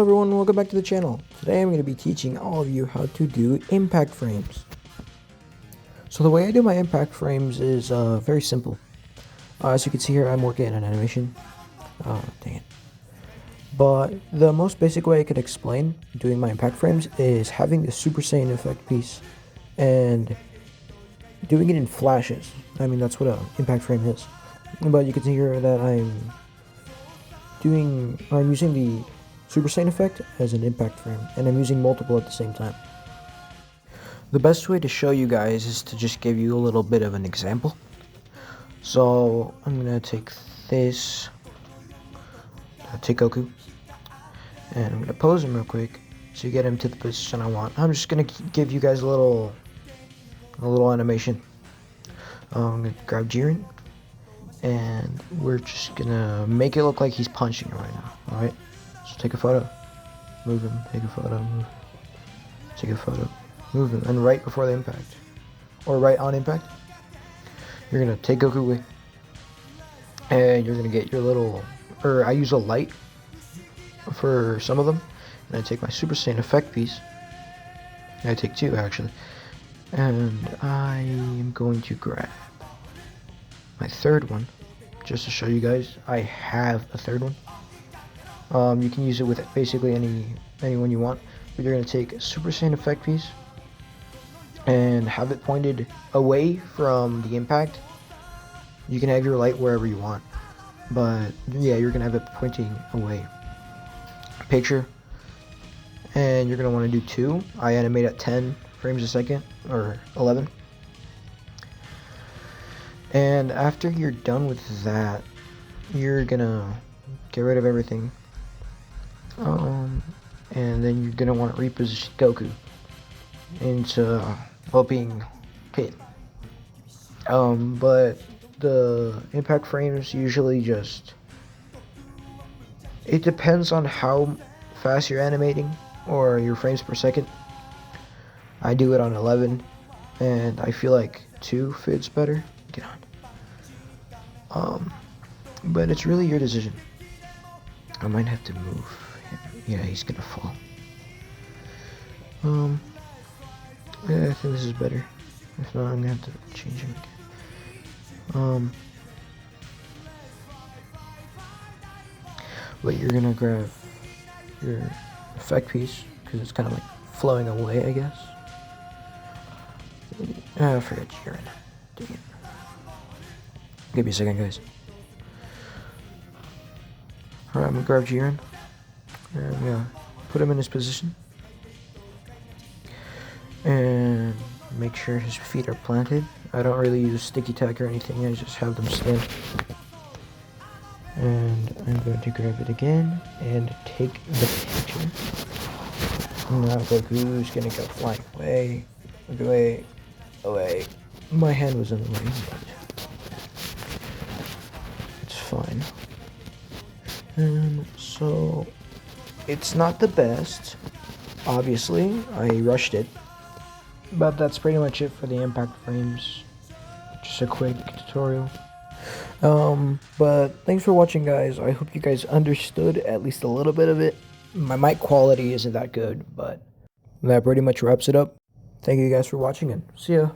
everyone, welcome back to the channel. Today I'm going to be teaching all of you how to do impact frames. So the way I do my impact frames is very simple. As you can see here, I'm working on an animation. Oh, dang it. But the most basic way I could explain doing my impact frames is having the Super Saiyan effect piece and doing it in flashes. I mean, that's what an impact frame is. But you can see here that I'm using the Super Saiyan effect as an impact frame, and I'm using multiple at the same time. The best way to show you guys is to just give you a little bit of an example. So I'm gonna take this, take Goku, and I'm gonna pose him real quick so you get him to the position I want. I'm just gonna give you guys a little animation. I'm gonna grab Jiren, and we're just gonna make it look like he's punching right now. All right. So take a photo, move him, take a photo, move, take a photo, move him, and right before the impact, or right on impact, you're gonna take Goku away, and you're gonna get your little, I use a light for some of them, and I take my Super Saiyan effect piece, and I take two actually, and I am going to grab my third one, just to show you guys, I have a third one. You can use it with basically anyone you want, but you're going to take a Super Saiyan effect piece and have it pointed away from the impact. You can have your light wherever you want, but yeah, you're going to have it pointing away. Picture, and you're going to want to do two. I animate at 10 frames a second, or 11. And after you're done with that, you're going to get rid of everything. And then you're gonna want to reposition Goku into being hit. But the impact frames usually it depends on how fast you're animating or your frames per second. I do it on 11, and I feel like 2 fits better. Get on. But it's really your decision. I might have to move him. Yeah, he's gonna fall. Yeah, I think this is better. If not, I'm gonna have to change him again. But you're gonna grab your effect piece, because it's kind of like flowing away, I guess. I forgot Jiren. Dang it. Give me a second, guys. Alright, I'm gonna grab Jiren. And I'm gonna put him in his position. And make sure his feet are planted. I don't really use sticky tack or anything, I just have them stand. And I'm going to grab it again and take the picture. Now Goku's gonna go flying away. Look away. Away. My hand was in the way, but it's fine. So it's not the best, obviously. I rushed it. But that's pretty much it for the impact frames. Just a quick tutorial. But thanks for watching, guys. I hope you guys understood at least a little bit of it. My mic quality isn't that good, but that pretty much wraps it up. Thank you guys for watching, and see ya.